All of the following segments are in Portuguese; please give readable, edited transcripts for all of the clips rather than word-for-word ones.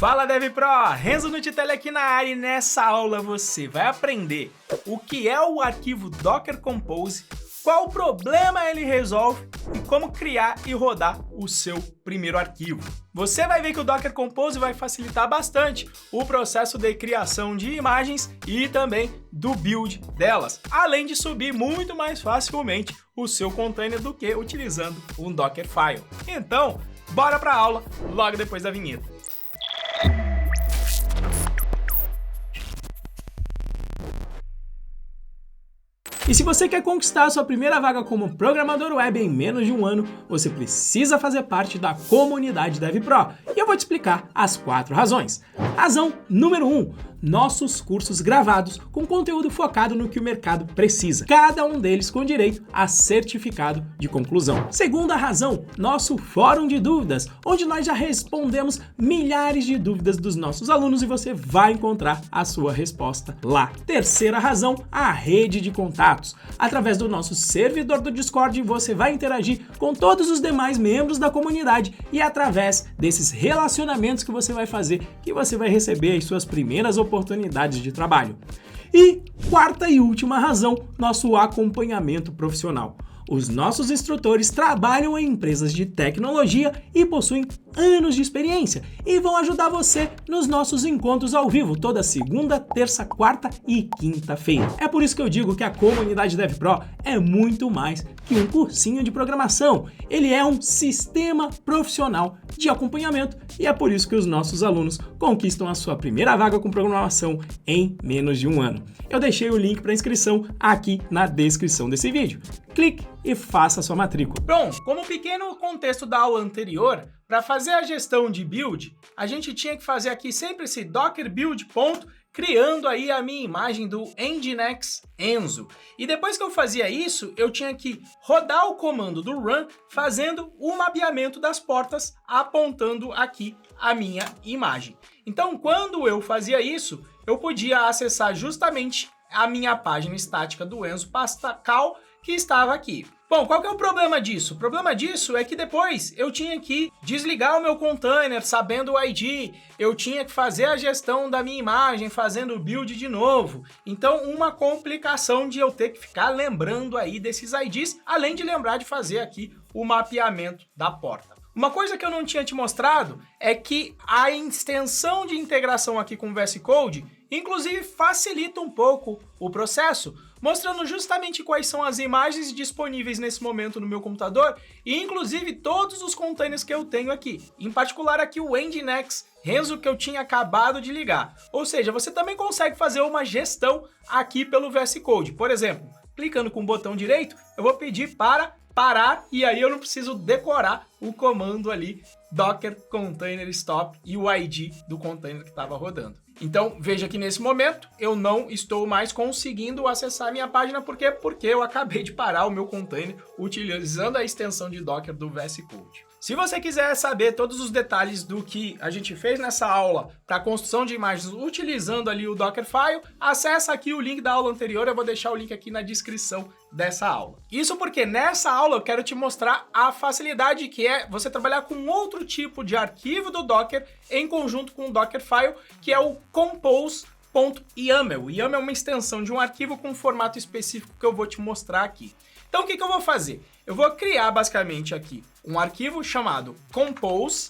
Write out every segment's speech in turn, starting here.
Fala DevPro, Renzo Nutitelli aqui na área e nessa aula você vai aprender o que é o arquivo Docker Compose, qual problema ele resolve e como criar e rodar o seu primeiro arquivo. Você vai ver que o Docker Compose vai facilitar bastante o processo de criação de imagens e também do build delas, além de subir muito mais facilmente o seu container do que utilizando um Dockerfile. Então, bora para a aula logo depois da vinheta. E se você quer conquistar a sua primeira vaga como programador web em menos de um ano, você precisa fazer parte da comunidade DevPro. E eu vou te explicar as 4 razões. Razão número 1, nossos cursos gravados com conteúdo focado no que o mercado precisa. Cada um deles com direito a certificado de conclusão. Segunda razão, nosso fórum de dúvidas, onde nós já respondemos milhares de dúvidas dos nossos alunos e você vai encontrar a sua resposta lá. Terceira razão, a rede de contatos. Através do nosso servidor do Discord, você vai interagir com todos os demais membros da comunidade e através desses relacionamentos que você vai fazer, que você vai receber as suas primeiras oportunidades de trabalho. E quarta e última razão, nosso acompanhamento profissional. Os nossos instrutores trabalham em empresas de tecnologia e possuem anos de experiência e vão ajudar você nos nossos encontros ao vivo toda segunda, terça, quarta e quinta-feira. É por isso que eu digo que a comunidade DevPro é muito mais que um cursinho de programação. Ele é um sistema profissional de acompanhamento e é por isso que os nossos alunos conquistam a sua primeira vaga com programação em menos de um ano. Eu deixei o link para inscrição aqui na descrição desse vídeo. Clique e faça a sua matrícula. Bom, como pequeno contexto da aula anterior, para fazer a gestão de build, a gente tinha que fazer aqui sempre esse docker build ponto, criando aí a minha imagem do Nginx Enzo. E depois que eu fazia isso, eu tinha que rodar o comando do run, fazendo o mapeamento das portas, apontando aqui a minha imagem. Então, quando eu fazia isso, eu podia acessar justamente a minha página estática do Enzo Pascal, que estava aqui. Bom, qual que é o problema disso? O problema disso é que depois eu tinha que desligar o meu container sabendo o ID, eu tinha que fazer a gestão da minha imagem fazendo o build de novo. Então, uma complicação de eu ter que ficar lembrando aí desses IDs, além de lembrar de fazer aqui o mapeamento da porta. Uma coisa que eu não tinha te mostrado é que a extensão de integração aqui com o VS Code, inclusive, facilita um pouco o processo, mostrando justamente quais são as imagens disponíveis nesse momento no meu computador e, inclusive, todos os containers que eu tenho aqui. Em particular, aqui o Nginx Renzo que eu tinha acabado de ligar. Ou seja, você também consegue fazer uma gestão aqui pelo VS Code. Por exemplo, clicando com o botão direito, eu vou pedir para parar e aí eu não preciso decorar o comando ali docker container stop e o ID do container que estava rodando. Então veja que nesse momento eu não estou mais conseguindo acessar a minha página porque eu acabei de parar o meu container utilizando a extensão de Docker do VS Code. Se você quiser saber todos os detalhes do que a gente fez nessa aula para a construção de imagens utilizando ali o Dockerfile, acessa aqui o link da aula anterior, eu vou deixar o link aqui na descrição dessa aula. Isso porque nessa aula eu quero te mostrar a facilidade que é você trabalhar com outro tipo de arquivo do Docker em conjunto com o Dockerfile, que é o compose.yaml. YAML é uma extensão de um arquivo com um formato específico que eu vou te mostrar aqui. Então o que eu vou fazer? Eu vou criar basicamente aqui um arquivo chamado compose.iml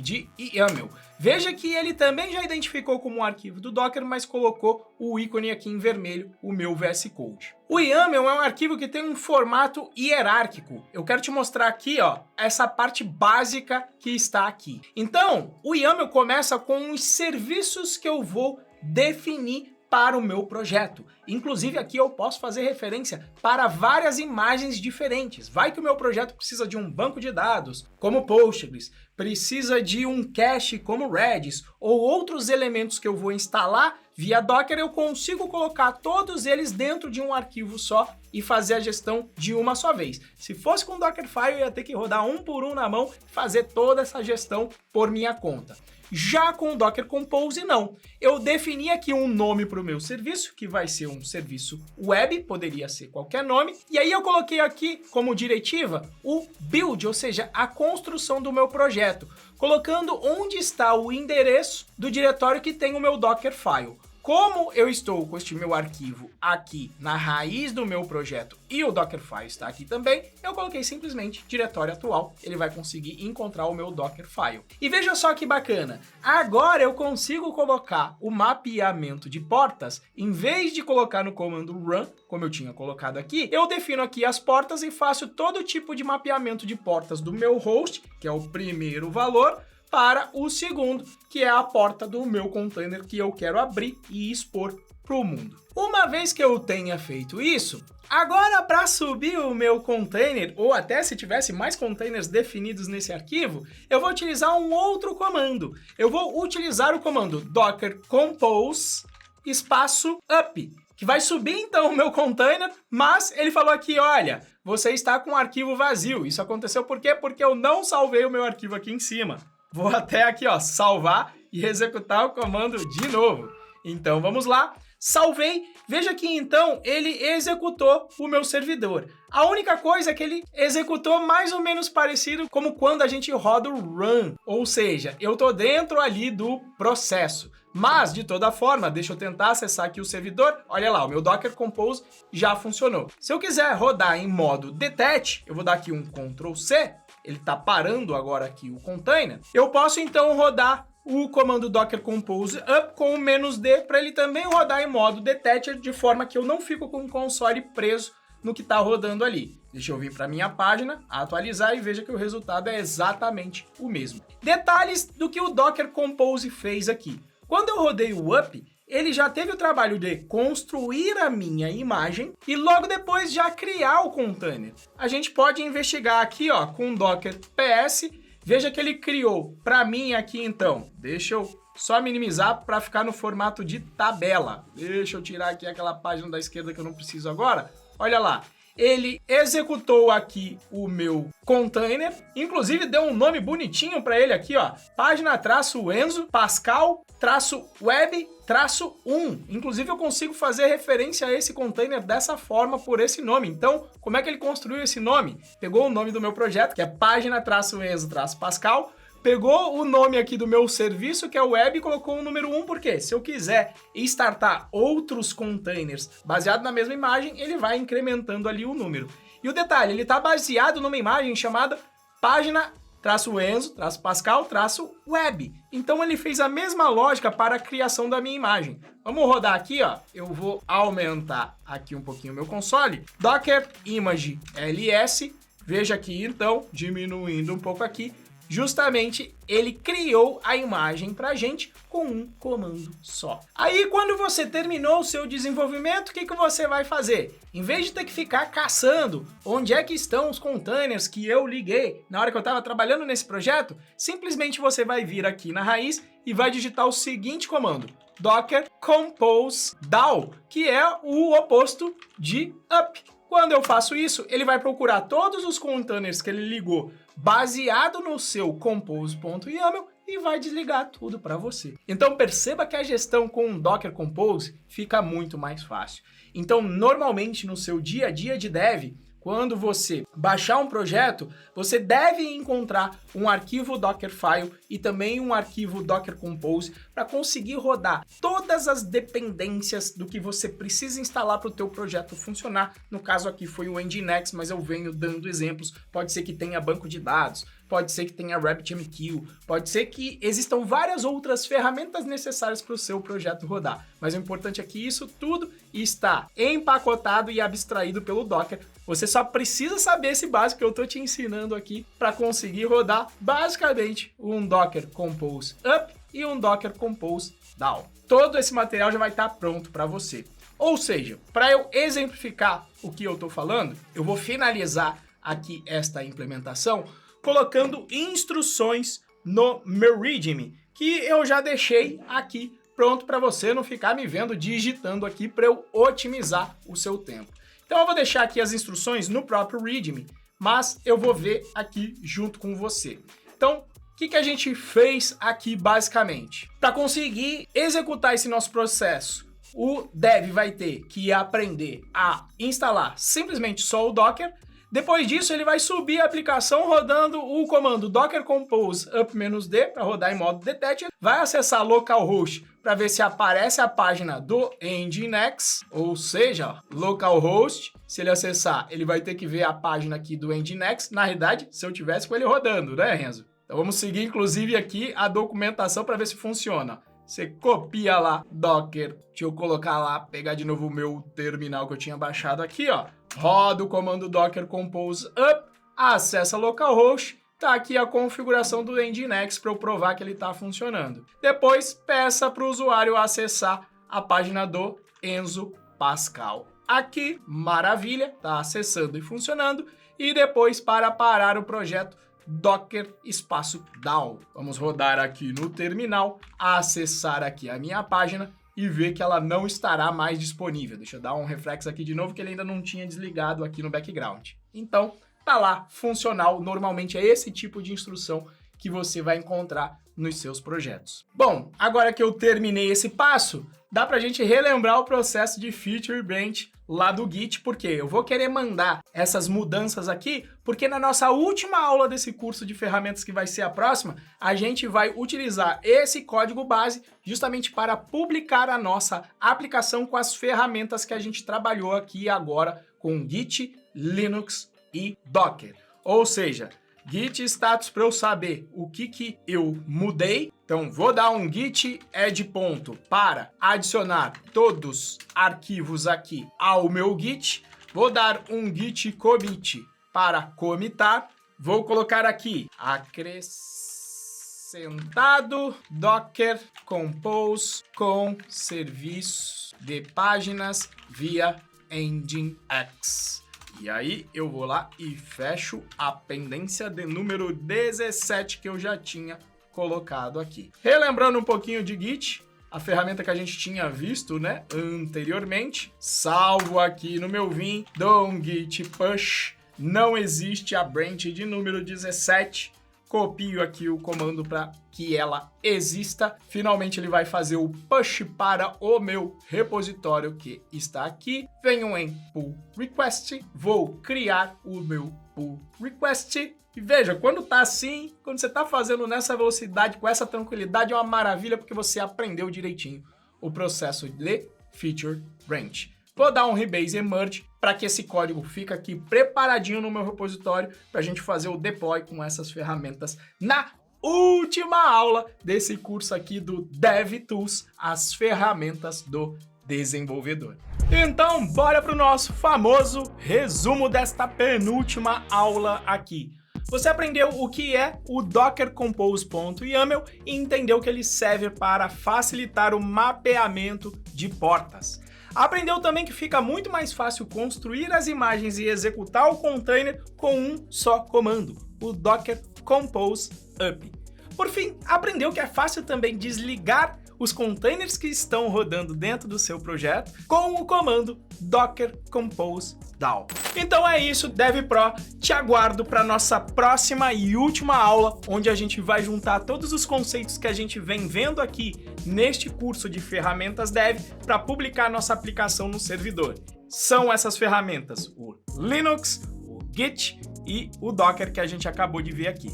de YAML. Veja que ele também já identificou como um arquivo do Docker, mas colocou o ícone aqui em vermelho, o meu VS Code. O YAML é um arquivo que tem um formato hierárquico. Eu quero te mostrar aqui, ó, essa parte básica que está aqui. Então, o YAML começa com os serviços que eu vou definir para o meu projeto. Inclusive aqui eu posso fazer referência para várias imagens diferentes. Vai que o meu projeto precisa de um banco de dados, como Postgres, precisa de um cache como Redis, ou outros elementos que eu vou instalar via Docker, eu consigo colocar todos eles dentro de um arquivo só e fazer a gestão de uma só vez. Se fosse com Dockerfile, eu ia ter que rodar um por um na mão e fazer toda essa gestão por minha conta. Já com o Docker Compose, não. Eu defini aqui um nome para o meu serviço, que vai ser um serviço web, poderia ser qualquer nome, e aí eu coloquei aqui como diretiva o build, ou seja, a construção do meu projeto. projeto, colocando onde está o endereço do diretório que tem o meu Dockerfile. Como eu estou com este meu arquivo aqui na raiz do meu projeto e o Dockerfile está aqui também, eu coloquei simplesmente diretório atual, ele vai conseguir encontrar o meu Dockerfile. E veja só que bacana, agora eu consigo colocar o mapeamento de portas, em vez de colocar no comando run, como eu tinha colocado aqui, eu defino aqui as portas e faço todo tipo de mapeamento de portas do meu host, que é o primeiro valor, para o segundo, que é a porta do meu container que eu quero abrir e expor para o mundo. Uma vez que eu tenha feito isso, agora para subir o meu container, ou até se tivesse mais containers definidos nesse arquivo, eu vou utilizar um outro comando. Eu vou utilizar o comando docker compose espaço up, que vai subir então o meu container, mas ele falou aqui, olha, você está com um arquivo vazio. Isso aconteceu por quê? Porque eu não salvei o meu arquivo aqui em cima. Vou até aqui, ó, salvar e executar o comando de novo. Então, vamos lá. Salvei. Veja que, então, ele executou o meu servidor. A única coisa é que ele executou mais ou menos parecido como quando a gente roda o run. Ou seja, eu tô dentro ali do processo. Mas, de toda forma, deixa eu tentar acessar aqui o servidor. Olha lá, o meu Docker Compose já funcionou. Se eu quiser rodar em modo detach, eu vou dar aqui um Ctrl+C. Ele está parando agora aqui o container, eu posso então rodar o comando docker compose up com o "-d para ele também rodar em modo detached, de forma que eu não fico com o console preso no que está rodando ali. Deixa eu vir para minha página, atualizar e veja que o resultado é exatamente o mesmo. Detalhes do que o Docker Compose fez aqui. Quando eu rodei o up, ele já teve o trabalho de construir a minha imagem e logo depois já criar o container. A gente pode investigar aqui, ó, com o Docker PS. Veja que ele criou para mim aqui então. Deixa eu só minimizar para ficar no formato de tabela. Deixa eu tirar aqui aquela página da esquerda que eu não preciso agora. Olha lá. Ele executou aqui o meu container, inclusive deu um nome bonitinho para ele aqui, ó, página-enzo pascal-web-1. Inclusive eu consigo fazer referência a esse container dessa forma por esse nome. Então, como é que ele construiu esse nome? Pegou o nome do meu projeto, que é página-enzo-pascal, pegou o nome aqui do meu serviço, que é o web, e colocou o número 1, porque se eu quiser startar outros containers baseado na mesma imagem, ele vai incrementando ali o número. E o detalhe, ele está baseado numa imagem chamada página-enzo-pascal-web. Então ele fez a mesma lógica para a criação da minha imagem. Vamos rodar aqui, ó. Eu vou aumentar aqui um pouquinho o meu console. Docker Image LS. Veja aqui, então, diminuindo um pouco aqui. Justamente ele criou a imagem pra gente com um comando só. Aí quando você terminou o seu desenvolvimento, o que você vai fazer? Em vez de ter que ficar caçando onde é que estão os containers que eu liguei na hora que eu estava trabalhando nesse projeto, simplesmente você vai vir aqui na raiz e vai digitar o seguinte comando: docker compose down, que é o oposto de up. Quando eu faço isso, ele vai procurar todos os containers que ele ligou baseado no seu compose.yaml e vai desligar tudo para você. Então perceba que a gestão com o Docker Compose fica muito mais fácil. Então normalmente no seu dia a dia de dev, quando você baixar um projeto, você deve encontrar um arquivo Dockerfile e também um arquivo Docker Compose para conseguir rodar todas as dependências do que você precisa instalar para o teu projeto funcionar. No caso aqui foi o Nginx, mas eu venho dando exemplos. Pode ser que tenha banco de dados, pode ser que tenha RabbitMQ, pode ser que existam várias outras ferramentas necessárias para o seu projeto rodar. Mas o importante é que isso tudo está empacotado e abstraído pelo Docker. Você só precisa saber esse básico que eu estou te ensinando aqui para conseguir rodar basicamente um Docker Compose Up e um Docker Compose Down. Todo esse material já vai estar pronto para você. Ou seja, para eu exemplificar o que eu estou falando, eu vou finalizar aqui esta implementação colocando instruções no meu README, que eu já deixei aqui pronto para você não ficar me vendo digitando aqui para eu otimizar o seu tempo. Então eu vou deixar aqui as instruções no próprio README, mas eu vou ver aqui junto com você. Então, o que a gente fez aqui basicamente? Para conseguir executar esse nosso processo, o dev vai ter que aprender a instalar simplesmente só o Docker. Depois disso, ele vai subir a aplicação rodando o comando docker compose up-d para rodar em modo detached. Vai acessar localhost para ver se aparece a página do Nginx, ou seja, localhost. Se ele acessar, ele vai ter que ver a página aqui do Nginx. Na realidade, se eu tivesse com ele rodando, né, Renzo? Então vamos seguir, inclusive, aqui a documentação para ver se funciona. Você copia lá, docker, deixa eu colocar lá, pegar de novo o meu terminal que eu tinha baixado aqui, ó. Roda o comando docker compose up, acessa localhost, tá aqui a configuração do Nginx para eu provar que ele está funcionando. Depois, peça para o usuário acessar a página do Enzo Pascal. Aqui, maravilha, tá acessando e funcionando. E depois, para parar o projeto, docker espaço down. Vamos rodar aqui no terminal, acessar aqui a minha página e ver que ela não estará mais disponível. Deixa eu dar um refresh aqui de novo, que ele ainda não tinha desligado aqui no background. Então, tá lá, funcional. Normalmente é esse tipo de instrução que você vai encontrar nos seus projetos. Bom, agora que eu terminei esse passo, dá pra gente relembrar o processo de feature branch lá do Git, porque eu vou querer mandar essas mudanças aqui, porque na nossa última aula desse curso de ferramentas, que vai ser a próxima, a gente vai utilizar esse código base justamente para publicar a nossa aplicação com as ferramentas que a gente trabalhou aqui agora com Git, Linux e Docker. Ou seja, Git status para eu saber o que eu mudei. Então, vou dar um git add ponto para adicionar todos os arquivos aqui ao meu Git. Vou dar um git commit para commitar. Vou colocar aqui acrescentado docker compose com serviço de páginas via Nginx. E aí eu vou lá e fecho a pendência de número 17 que eu já tinha colocado aqui. Relembrando um pouquinho de Git, a ferramenta que a gente tinha visto, né, anteriormente, salvo aqui no meu vim, dou um git push, não existe a branch de número 17, copio aqui o comando para que ela exista. Finalmente ele vai fazer o push para o meu repositório que está aqui. Venho em pull request, vou criar o meu pull request. E veja, quando tá assim, quando você tá fazendo nessa velocidade, com essa tranquilidade, é uma maravilha, porque você aprendeu direitinho o processo de feature branch. Vou dar um rebase e merge para que esse código fique aqui preparadinho no meu repositório para a gente fazer o deploy com essas ferramentas na última aula desse curso aqui do DevTools, as ferramentas do desenvolvedor. Então, bora para o nosso famoso resumo desta penúltima aula aqui. Você aprendeu o que é o Docker Compose.yaml e entendeu que ele serve para facilitar o mapeamento de portas. Aprendeu também que fica muito mais fácil construir as imagens e executar o container com um só comando, o Docker Compose Up. Por fim, aprendeu que é fácil também desligar os containers que estão rodando dentro do seu projeto com o comando Docker Compose Down. Então é isso, DevPro, te aguardo para nossa próxima e última aula, onde a gente vai juntar todos os conceitos que a gente vem vendo aqui neste curso de ferramentas Dev para publicar nossa aplicação no servidor. São essas ferramentas o Linux, o Git e o Docker que a gente acabou de ver aqui.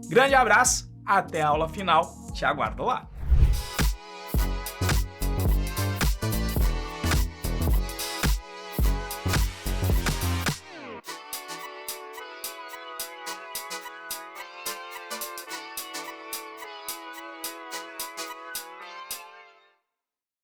Grande abraço, até a aula final, te aguardo lá!